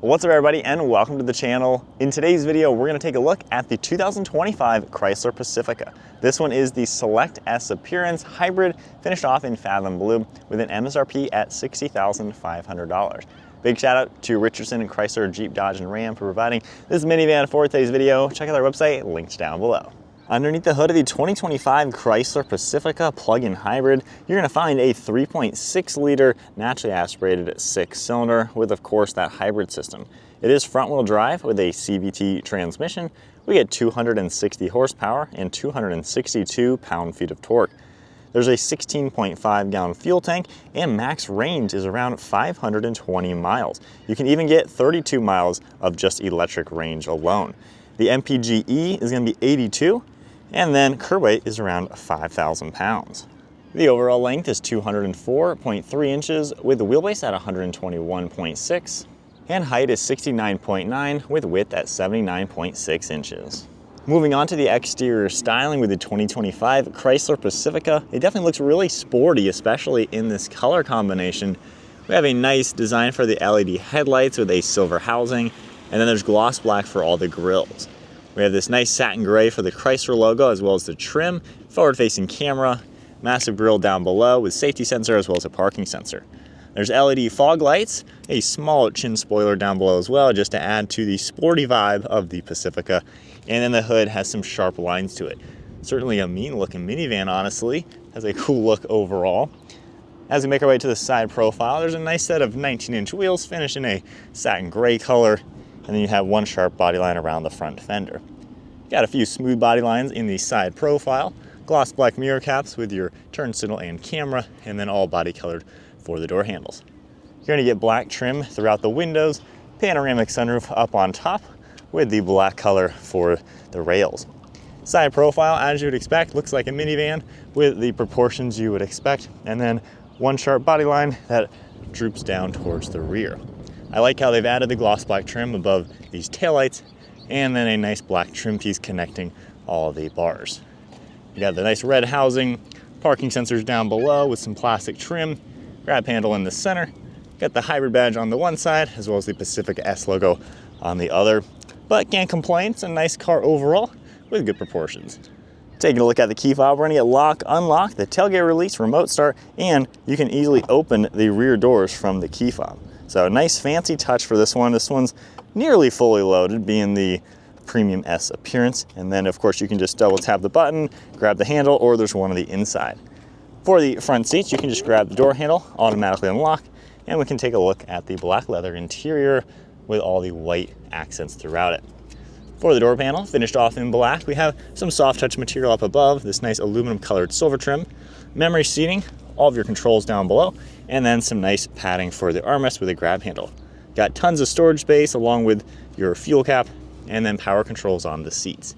What's up everybody and welcome to the channel. In today's video, we're going to take a look at the 2025 Chrysler Pacifica. This one is the Select S Appearance Hybrid, finished off in Fathom Blue with an MSRP at $60,500. Big shout out to Richardson and Chrysler, Jeep, Dodge, and Ram for providing this minivan for today's video. Check out their website, links down below. Underneath the hood of the 2025 Chrysler Pacifica plug-in hybrid, you're going to find a 3.6-liter naturally aspirated 6-cylinder with, of course, that hybrid system. It is front-wheel drive with a CVT transmission. We get 260 horsepower and 262 pound-feet of torque. There's a 16.5-gallon fuel tank, and max range is around 520 miles. You can even get 32 miles of just electric range alone. The MPGe is going to be 82. And then curb weight is around 5,000 pounds. The overall length is 204.3 inches with the wheelbase at 121.6, and height is 69.9 with width at 79.6 inches. Moving on to the exterior styling with the 2025 Chrysler Pacifica, it definitely looks really sporty, especially in this color combination. We have a nice design for the LED headlights with a silver housing, and then there's gloss black for all the grills. We have this nice satin gray for the Chrysler logo, as well as the trim, forward-facing camera, massive grille down below with safety sensor, as well as a parking sensor. There's LED fog lights, a small chin spoiler down below as well, just to add to the sporty vibe of the Pacifica. And then the hood has some sharp lines to it. Certainly a mean-looking minivan, honestly. Has a cool look overall. As we make our way to the side profile, there's a nice set of 19-inch wheels finished in a satin gray color. And then you have one sharp body line around the front fender. Got a few smooth body lines in the side profile, gloss black mirror caps with your turn signal and camera, and then all body colored for the door handles. You're going to get black trim throughout the windows, panoramic sunroof up on top with the black color for the rails. Side profile, as you would expect, looks like a minivan with the proportions you would expect, and then one sharp body line that droops down towards the rear. I like how they've added the gloss black trim above these taillights, and then a nice black trim piece connecting all of the bars. You got the nice red housing, parking sensors down below with some plastic trim, grab handle in the center. Got the hybrid badge on the one side, as well as the Pacifica S logo on the other. But can't complain, it's a nice car overall with good proportions. Taking a look at the key fob, we're going to get lock, unlock, the tailgate release, remote start, and you can easily open the rear doors from the key fob. So a nice fancy touch for this one. This one's nearly fully loaded, being the Premium S Appearance. And then of course you can just double tap the button, grab the handle, or there's one on the inside. For the front seats, you can just grab the door handle, automatically unlock, and we can take a look at the black leather interior with all the white accents throughout it. For the door panel, finished off in black, we have some soft touch material up above, this nice aluminum colored silver trim, memory seating, all of your controls down below, and then some nice padding for the armrest with a grab handle. Got tons of storage space along with your fuel cap, and then power controls on the seats.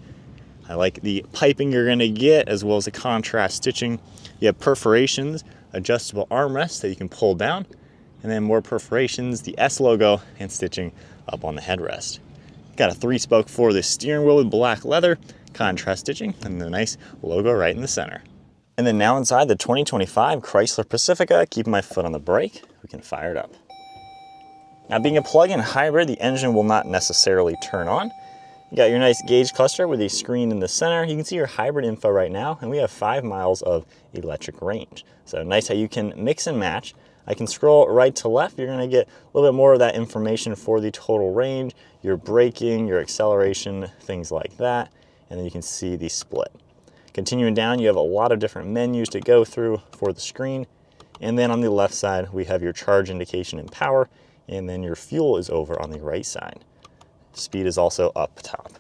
I like the piping you're going to get, as well as the contrast stitching. You have perforations, adjustable armrests that you can pull down, and then more perforations, the S logo, and stitching up on the headrest. Got a 3-spoke for the steering wheel with black leather, contrast stitching, and the nice logo right in the center. And then now inside the 2025 Chrysler Pacifica, keeping my foot on the brake, we can fire it up. Now being a plug-in hybrid, the engine will not necessarily turn on. You got your nice gauge cluster with a screen in the center. You can see your hybrid info right now, and we have 5 miles of electric range. So nice how you can mix and match. I can scroll right to left. You're gonna get a little bit more of that information for the total range, your braking, your acceleration, things like that. And then you can see the split. Continuing down, you have a lot of different menus to go through for the screen. And then on the left side, we have your charge indication and power, and then your fuel is over on the right side. Speed is also up top.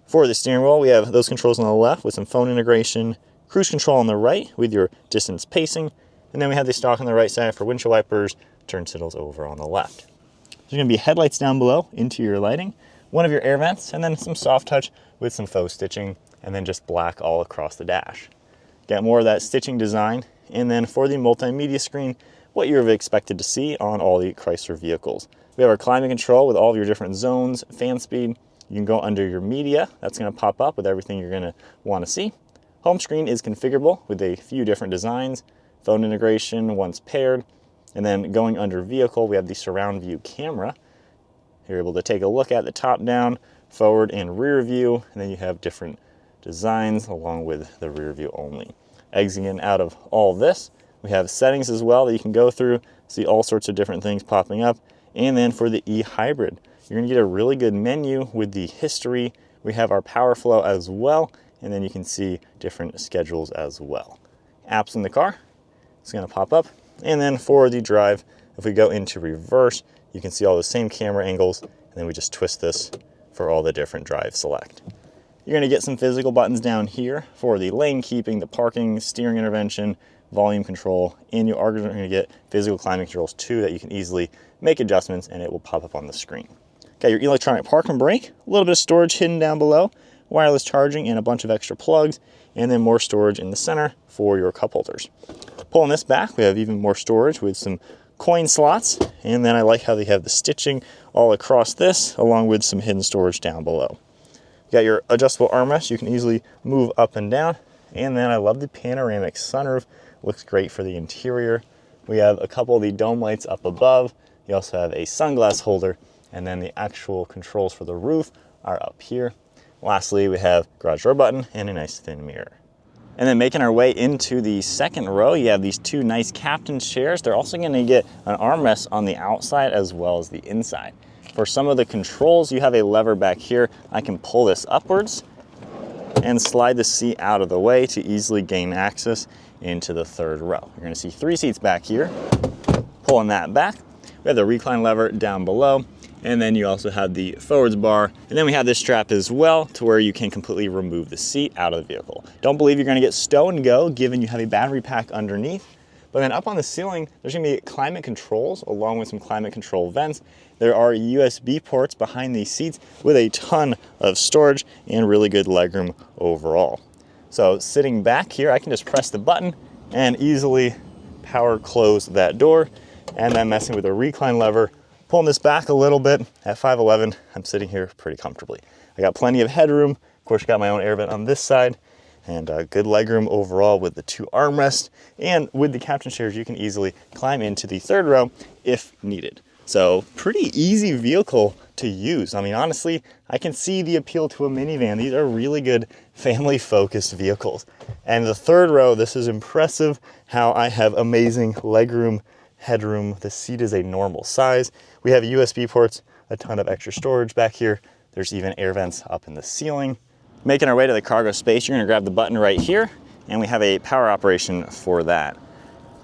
For the steering wheel, we have those controls on the left with some phone integration, cruise control on the right with your distance pacing, and then we have the stalk on the right side for windshield wipers, turn signals over on the left. There's going to be headlights down below, interior lighting, one of your air vents, and then some soft touch with some faux stitching, and then just black all across the dash. Got more of that stitching design, and then for the multimedia screen, what you're expected to see on all the Chrysler vehicles. We have our climate control with all of your different zones, fan speed. You can go under your media, that's going to pop up with everything you're going to want to see. Home screen is configurable with a few different designs, phone integration once paired, and then going under vehicle, we have the surround view camera. You're able to take a look at the top down, forward and rear view, and then you have different designs along with the rear view only. Exiting out of all this, we have settings as well that you can go through, see all sorts of different things popping up. And then for the e-hybrid, you're gonna get a really good menu with the history. We have our power flow as well, and then you can see different schedules as well. Apps in the car, it's gonna pop up. And then for the drive, if we go into reverse, you can see all the same camera angles, and then we just twist this for all the different drive select. You're gonna get some physical buttons down here for the lane keeping, the parking, steering intervention, volume control, and you are gonna get physical climate controls too that you can easily make adjustments and it will pop up on the screen. Okay, your electronic park and brake, a little bit of storage hidden down below, wireless charging and a bunch of extra plugs, and then more storage in the center for your cup holders. Pulling this back, we have even more storage with some coin slots, and then I like how they have the stitching all across this, along with some hidden storage down below. You got your adjustable armrest, you can easily move up and down, and then I love the panoramic sunroof, looks great for the interior. We have a couple of the dome lights up above, you also have a sunglass holder, and then the actual controls for the roof are up here. Lastly, we have garage door button and a nice thin mirror. And then making our way into the second row, you have these two nice captain's chairs. They're also gonna get an armrest on the outside as well as the inside. For some of the controls, you have a lever back here. I can pull this upwards and slide the seat out of the way to easily gain access into the third row. You're gonna see 3 seats back here. Pulling that back, we have the recline lever down below, and then you also have the forwards bar, and then we have this strap as well to where you can completely remove the seat out of the vehicle. Don't believe you're gonna get stow and go given you have a battery pack underneath, but then up on the ceiling, there's gonna be climate controls along with some climate control vents. There are USB ports behind these seats with a ton of storage and really good legroom overall. So sitting back here, I can just press the button and easily power close that door, and then messing with the recline lever, pulling this back a little bit at 5'11", I'm sitting here pretty comfortably. I got plenty of headroom. Of course, got my own air vent on this side, and good legroom overall with the 2 armrests. And with the captain chairs, you can easily climb into the third row if needed. So pretty easy vehicle to use. I mean, honestly, I can see the appeal to a minivan. These are really good family-focused vehicles. And the third row, this is impressive how I have amazing legroom, headroom. The seat is a normal size. We have USB ports, a ton of extra storage back here. There's even air vents up in the ceiling. Making our way to the cargo space, you're gonna grab the button right here, and we have a power operation for that.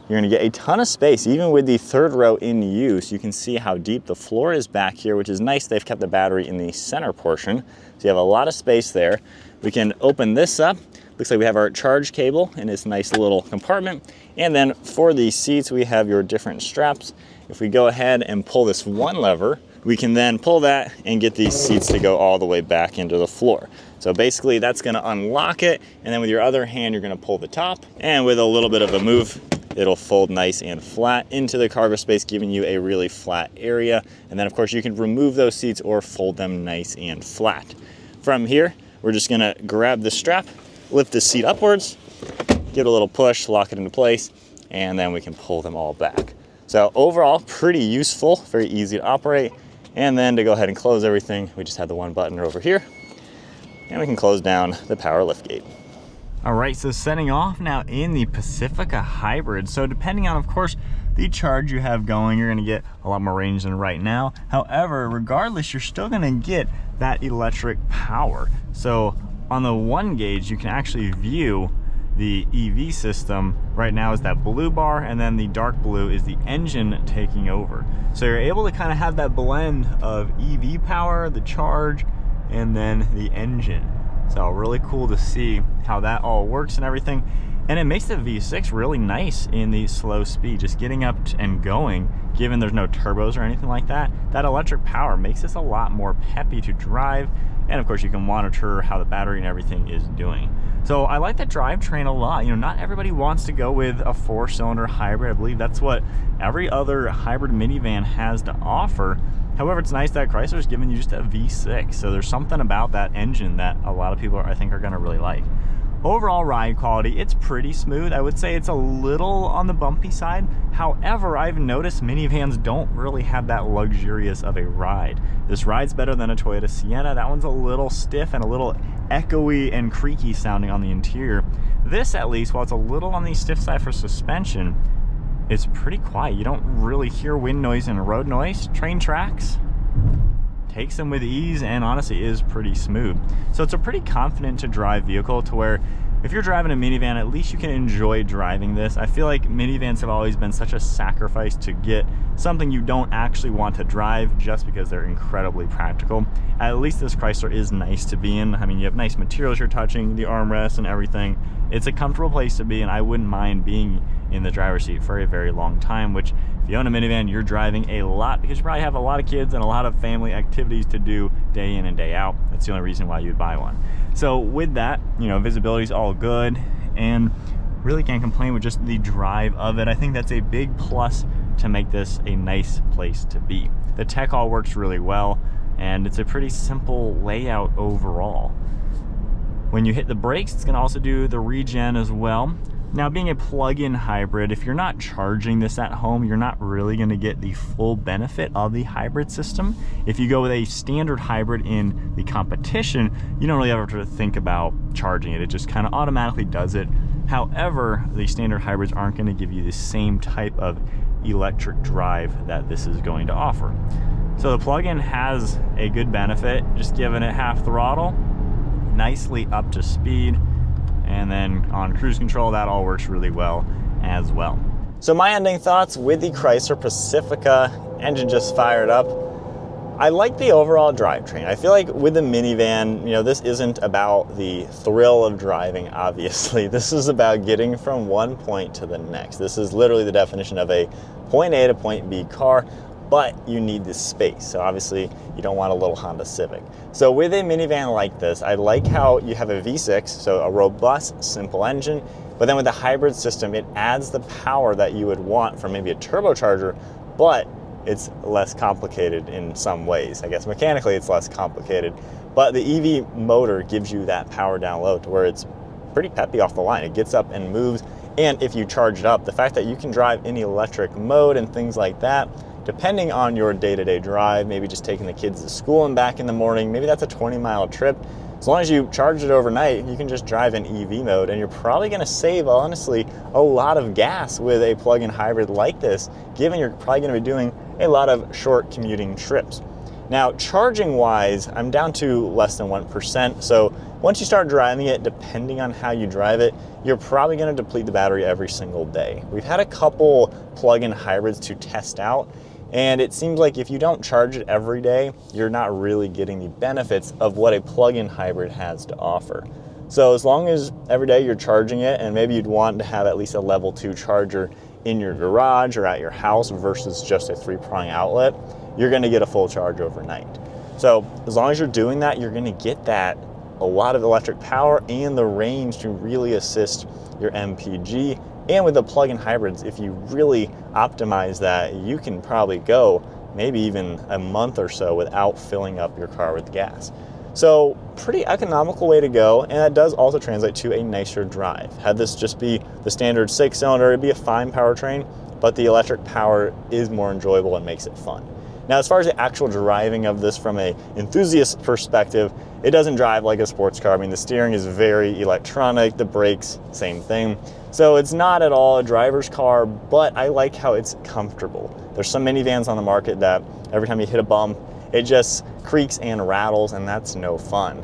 You're gonna get a ton of space, even with the third row in use. You can see how deep the floor is back here, which is nice. They've kept the battery in the center portion, so you have a lot of space there. We can open this up. Looks like we have our charge cable in this nice little compartment. And then for the seats, we have your different straps. If we go ahead and pull this one lever, we can then pull that and get these seats to go all the way back into the floor. So basically that's gonna unlock it, and then with your other hand, you're gonna pull the top, and with a little bit of a move, it'll fold nice and flat into the cargo space, giving you a really flat area. And then of course you can remove those seats or fold them nice and flat. From here, we're just gonna grab the strap, lift the seat upwards, give it a little push, lock it into place, and then we can pull them all back. So overall, pretty useful, very easy to operate. And then to go ahead and close everything, we just have the one button over here, and we can close down the power lift gate. All right, so setting off now in the Pacifica Hybrid. So depending on, of course, the charge you have going, you're gonna get a lot more range than right now. However, regardless, you're still gonna get that electric power. So on the 1 gauge, you can actually view the EV system. Right now is that blue bar, and then the dark blue is the engine taking over. So you're able to kind of have that blend of EV power, the charge, and then the engine. So really cool to see how that all works and everything. And it makes the V6 really nice in the slow speed, just getting up and going, given there's no turbos or anything like that. That electric power makes this a lot more peppy to drive. And of course you can monitor how the battery and everything is doing. So I like that drivetrain a lot. You know, not everybody wants to go with a 4-cylinder hybrid. I believe that's what every other hybrid minivan has to offer. However, it's nice that Chrysler's giving you just a V6. So there's something about that engine that a lot of people I think are gonna really like. overall ride quality, it's pretty smooth. I would say it's a little on the bumpy side. However, I've noticed minivans don't really have that luxurious of a ride. This ride's better than a Toyota Sienna. That one's a little stiff and a little echoey and creaky sounding on the interior. This, at least, while it's a little on the stiff side for suspension, it's pretty quiet. You don't really hear wind noise and road noise. Train tracks, takes them with ease, and honestly is pretty smooth. So it's a pretty confident to drive vehicle to where if you're driving a minivan, at least you can enjoy driving this. I feel like minivans have always been such a sacrifice to get something you don't actually want to drive just because they're incredibly practical. At least this Chrysler is nice to be in. I mean, you have nice materials you're touching, the armrests and everything. It's a comfortable place to be, and I wouldn't mind being in the driver's seat for a very long time, which if you own a minivan, you're driving a lot because you probably have a lot of kids and a lot of family activities to do day in and day out. That's the only reason why you'd buy one. So with that, you know, visibility is all good and really can't complain with just the drive of it. I think that's a big plus to make this a nice place to be. The tech all works really well, and it's a pretty simple layout overall. When you hit the brakes, it's going to also do the regen as well. Now, being a plug-in hybrid, if you're not charging this at home, you're not really going to get the full benefit of the hybrid system. If you go with a standard hybrid in the competition, you don't really have to think about charging it. It just kind of automatically does it. However, the standard hybrids aren't going to give you the same type of electric drive that this is going to offer. So the plug-in has a good benefit, just giving it half throttle, nicely up to speed. And then on cruise control, that all works really well as well. So my ending thoughts with the Chrysler Pacifica, engine just fired up. I like the overall drivetrain. I feel like with the minivan, you know, this isn't about the thrill of driving, obviously. This is about getting from one point to the next. This is literally the definition of a point A to point B car, but you need this space. So obviously you don't want a little Honda Civic. So with a minivan like this, I like how you have a V6, so a robust, simple engine, but then with the hybrid system, it adds the power that you would want from maybe a turbocharger, but it's less complicated in some ways. I guess mechanically it's less complicated, but the EV motor gives you that power down low to where it's pretty peppy off the line. It gets up and moves, and if you charge it up, the fact that you can drive in electric mode and things like that, depending on your day-to-day drive, maybe just taking the kids to school and back in the morning, maybe that's a 20-mile trip. As long as you charge it overnight, you can just drive in EV mode, and you're probably gonna save, honestly, a lot of gas with a plug-in hybrid like this, given you're probably gonna be doing a lot of short commuting trips. Now, charging-wise, I'm down to less than 1%, so once you start driving it, depending on how you drive it, you're probably gonna deplete the battery every single day. We've had a couple plug-in hybrids to test out, and it seems like if you don't charge it every day, you're not really getting the benefits of what a plug-in hybrid has to offer. So as long as every day you're charging it, and maybe you'd want to have at least a level 2 charger in your garage or at your house versus just a 3-prong outlet, you're gonna get a full charge overnight. So as long as you're doing that, you're gonna get that a lot of electric power and the range to really assist your MPG. And with the plug-in hybrids, if you really optimize that, you can probably go maybe even a month or so without filling up your car with gas. So pretty economical way to go, and that does also translate to a nicer drive. Had this just be the standard 6-cylinder, it'd be a fine powertrain, but the electric power is more enjoyable and makes it fun. Now, as far as the actual driving of this from an enthusiast perspective, it doesn't drive like a sports car. I mean, the steering is very electronic, the brakes, same thing. So it's not at all a driver's car, but I like how it's comfortable. There's some minivans on the market that every time you hit a bump, it just creaks and rattles, and that's no fun.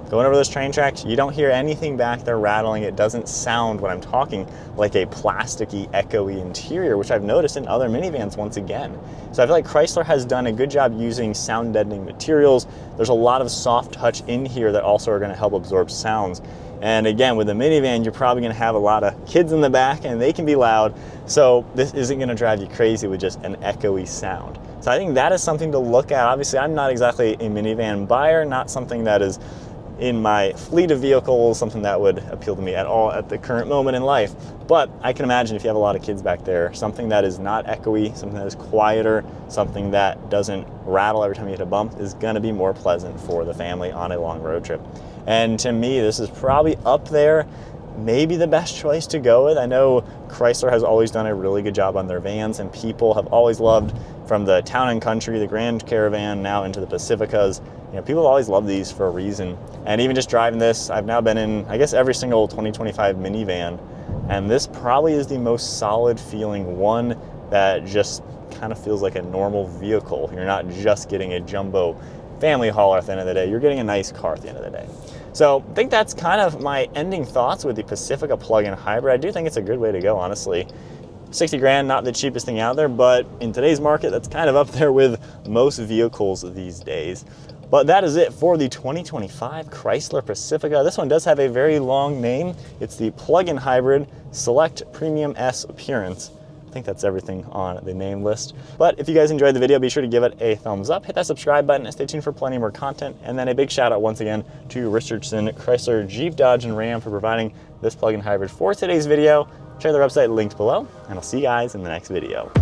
Going over those train tracks, you don't hear anything back there rattling. It doesn't sound, when I'm talking, like a plasticky, echoey interior, which I've noticed in other minivans once again. So I feel like Chrysler has done a good job using sound deadening materials. There's a lot of soft touch in here that also are gonna help absorb sounds. And again, with a minivan, you're probably gonna have a lot of kids in the back and they can be loud. So this isn't gonna drive you crazy with just an echoey sound. So I think that is something to look at. Obviously, I'm not exactly a minivan buyer, not something that is in my fleet of vehicles, something that would appeal to me at all at the current moment in life. But I can imagine if you have a lot of kids back there, something that is not echoey, something that is quieter, something that doesn't rattle every time you hit a bump is gonna be more pleasant for the family on a long road trip. And to me, this is probably up there, maybe the best choice to go with. I know Chrysler has always done a really good job on their vans, and people have always loved, from the Town and Country, the Grand Caravan, now into the Pacificas. You know, people always love these for a reason. And even just driving this, I've now been in, I guess, every single 2025 minivan, and this probably is the most solid feeling one that just kind of feels like a normal vehicle. You're not just getting a jumbo family hauler at the end of the day, you're getting a nice car at the end of the day. So I think that's kind of my ending thoughts with the Pacifica plug-in hybrid. I do think it's a good way to go, honestly. 60 grand, not the cheapest thing out there, but in today's market, that's kind of up there with most vehicles these days. But that is it for the 2025 Chrysler Pacifica. This one does have a very long name. It's the plug-in hybrid Select Premium S Appearance. I think that's everything on the name list. But if you guys enjoyed the video, be sure to give it a thumbs up, hit that subscribe button, and stay tuned for plenty more content. And then a big shout out once again to Richardson Chrysler, Jeep, Dodge, and Ram for providing this plug-in hybrid for today's video. Check their website linked below, and I'll see you guys in the next video.